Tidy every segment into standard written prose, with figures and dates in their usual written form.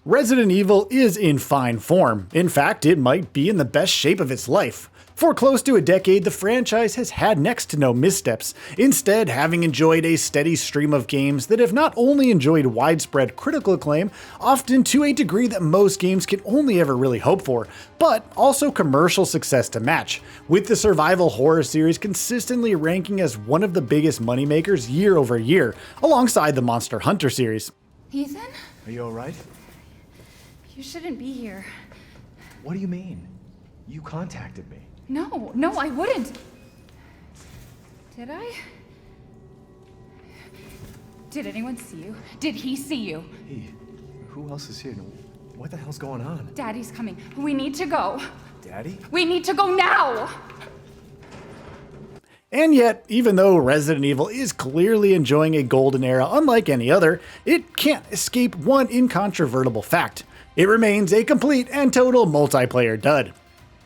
Resident Evil is in fine form. In fact, it might be in the best shape of its life. For close to a decade, the franchise has had next to no missteps, instead having enjoyed a steady stream of games that have not only enjoyed widespread critical acclaim, often to a degree that most games can only ever really hope for, but also commercial success to match, with the survival horror series consistently ranking as one of the biggest moneymakers year over year, alongside the Monster Hunter series. Ethan? Are you alright? You shouldn't be here. What do you mean? You contacted me. No, I wouldn't. Did I? Did anyone see you? Did he see you? Who else is here? What the hell's going on? Daddy's coming. We need to go. Daddy? We need to go now! And yet, even though Resident Evil is clearly enjoying a golden era unlike any other, it can't escape one incontrovertible fact. It remains a complete and total multiplayer dud.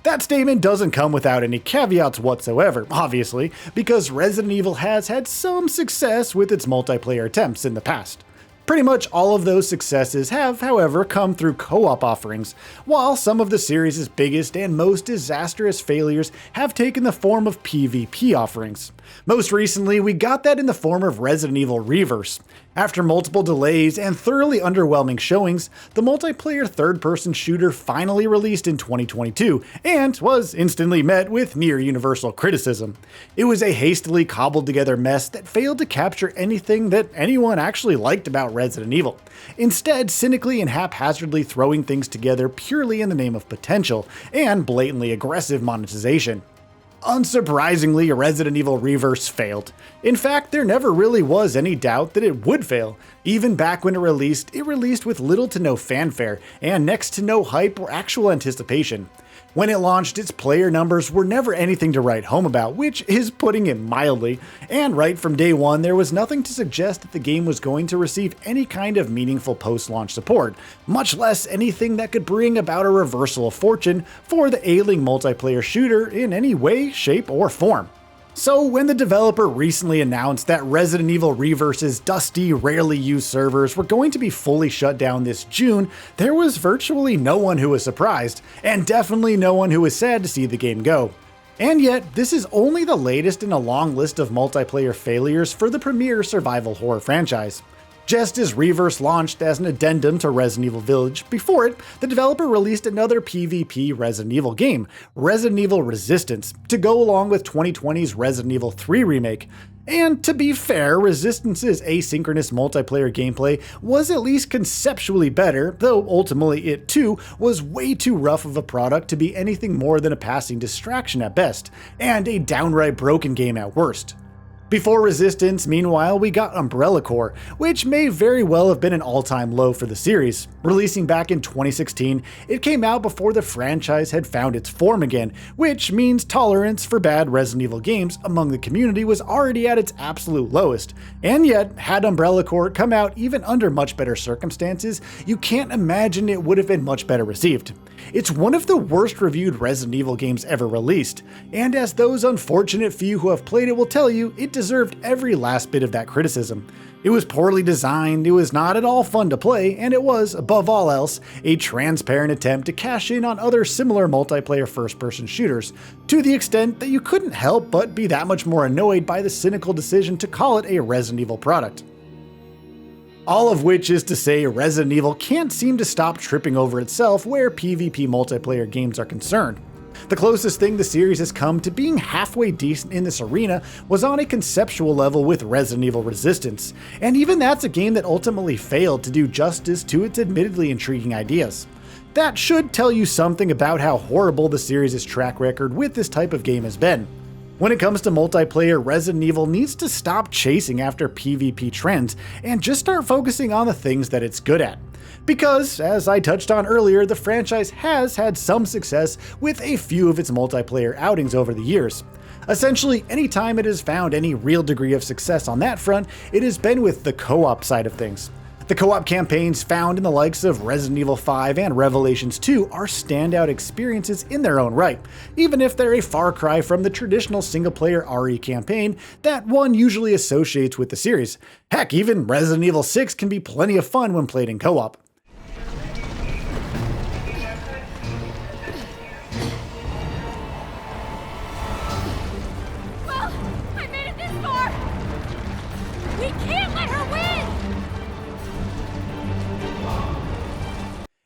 That statement doesn't come without any caveats whatsoever, obviously, because Resident Evil has had some success with its multiplayer attempts in the past. Pretty much all of those successes have, however, come through co-op offerings, while some of the series' biggest and most disastrous failures have taken the form of PvP offerings. Most recently, we got that in the form of Resident Evil Reverse. After multiple delays and thoroughly underwhelming showings, the multiplayer third-person shooter finally released in 2022, and was instantly met with near universal criticism. It was a hastily cobbled together mess that failed to capture anything that anyone actually liked about Resident Evil, instead cynically and haphazardly throwing things together purely in the name of potential, and blatantly aggressive monetization. Unsurprisingly, Resident Evil Reverse failed. In fact, there never really was any doubt that it would fail. Even back when it released with little to no fanfare, and next to no hype or actual anticipation. When it launched, its player numbers were never anything to write home about, which is putting it mildly, and right from day one there was nothing to suggest that the game was going to receive any kind of meaningful post-launch support, much less anything that could bring about a reversal of fortune for the ailing multiplayer shooter in any way, shape, or form. So when the developer recently announced that Resident Evil Reverse's dusty, rarely used servers were going to be fully shut down this June, there was virtually no one who was surprised, and definitely no one who was sad to see the game go. And yet, this is only the latest in a long list of multiplayer failures for the premier survival horror franchise. Just as Reverse launched as an addendum to Resident Evil Village, before it, the developer released another PvP Resident Evil game, Resident Evil Resistance, to go along with 2020's Resident Evil 3 remake. And to be fair, Resistance's asynchronous multiplayer gameplay was at least conceptually better, though ultimately it too was way too rough of a product to be anything more than a passing distraction at best, and a downright broken game at worst. Before Resistance, meanwhile, we got Umbrella Corps, which may very well have been an all-time low for the series. Releasing back in 2016, it came out before the franchise had found its form again, which means tolerance for bad Resident Evil games among the community was already at its absolute lowest. And yet, had Umbrella Corps come out even under much better circumstances, you can't imagine it would have been much better received. It's one of the worst reviewed Resident Evil games ever released, and as those unfortunate few who have played it will tell you, it deserved every last bit of that criticism. It was poorly designed, it was not at all fun to play, and it was, above all else, a transparent attempt to cash in on other similar multiplayer first-person shooters, to the extent that you couldn't help but be that much more annoyed by the cynical decision to call it a Resident Evil product. All of which is to say Resident Evil can't seem to stop tripping over itself where PvP multiplayer games are concerned. The closest thing the series has come to being halfway decent in this arena was on a conceptual level with Resident Evil Resistance, and even that's a game that ultimately failed to do justice to its admittedly intriguing ideas. That should tell you something about how horrible the series' track record with this type of game has been. When it comes to multiplayer, Resident Evil needs to stop chasing after PvP trends and just start focusing on the things that it's good at. Because, as I touched on earlier, the franchise has had some success with a few of its multiplayer outings over the years. Essentially, anytime it has found any real degree of success on that front, it has been with the co-op side of things. The co-op campaigns found in the likes of Resident Evil 5 and Revelations 2 are standout experiences in their own right, even if they're a far cry from the traditional single-player RE campaign that one usually associates with the series. Heck, even Resident Evil 6 can be plenty of fun when played in co-op. We can't let her win!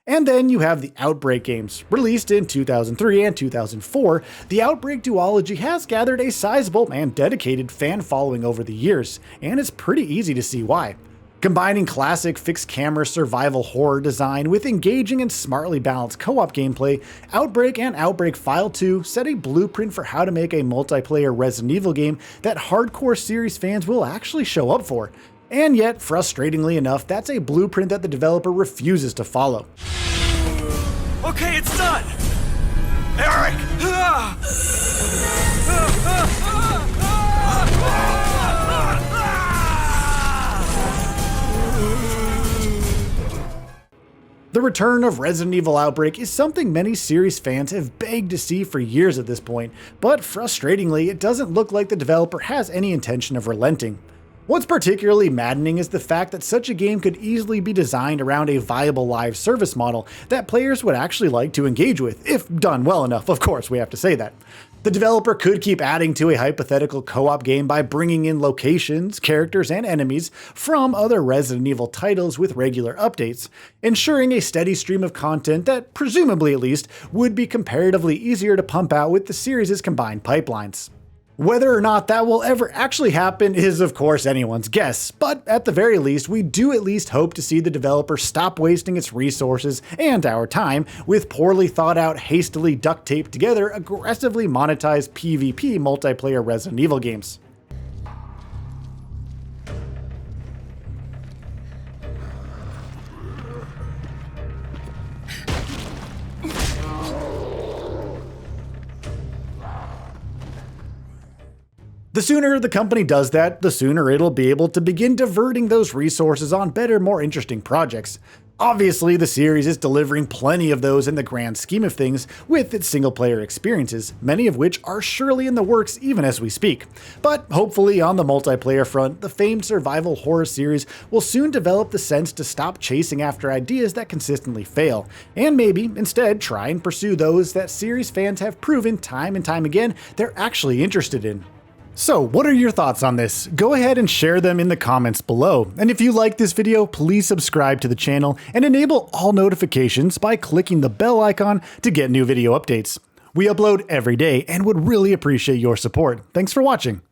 And then you have the Outbreak games. Released in 2003 and 2004, the Outbreak duology has gathered a sizable and dedicated fan following over the years, and it's pretty easy to see why. Combining classic fixed-camera survival horror design with engaging and smartly balanced co-op gameplay, Outbreak and Outbreak File 2 set a blueprint for how to make a multiplayer Resident Evil game that hardcore series fans will actually show up for. And yet, frustratingly enough, that's a blueprint that the developer refuses to follow. Okay, it's done! Eric! The return of Resident Evil Outbreak is something many series fans have begged to see for years at this point, but frustratingly, it doesn't look like the developer has any intention of relenting. What's particularly maddening is the fact that such a game could easily be designed around a viable live service model that players would actually like to engage with, if done well enough, of course, we have to say that. The developer could keep adding to a hypothetical co-op game by bringing in locations, characters, and enemies from other Resident Evil titles with regular updates, ensuring a steady stream of content that, presumably at least, would be comparatively easier to pump out with the series' combined pipelines. Whether or not that will ever actually happen is of course anyone's guess, but at the very least we do at least hope to see the developer stop wasting its resources and our time with poorly thought out, hastily duct taped together, aggressively monetized PvP multiplayer Resident Evil games. The sooner the company does that, the sooner it'll be able to begin diverting those resources on better, more interesting projects. Obviously, the series is delivering plenty of those in the grand scheme of things with its single-player experiences, many of which are surely in the works even as we speak. But hopefully on the multiplayer front, the famed survival horror series will soon develop the sense to stop chasing after ideas that consistently fail, and maybe instead try and pursue those that series fans have proven time and time again they're actually interested in. So what are your thoughts on this? Go ahead and share them in the comments below. And if you like this video, please subscribe to the channel and enable all notifications by clicking the bell icon to get new video updates. We upload every day and would really appreciate your support. Thanks for watching.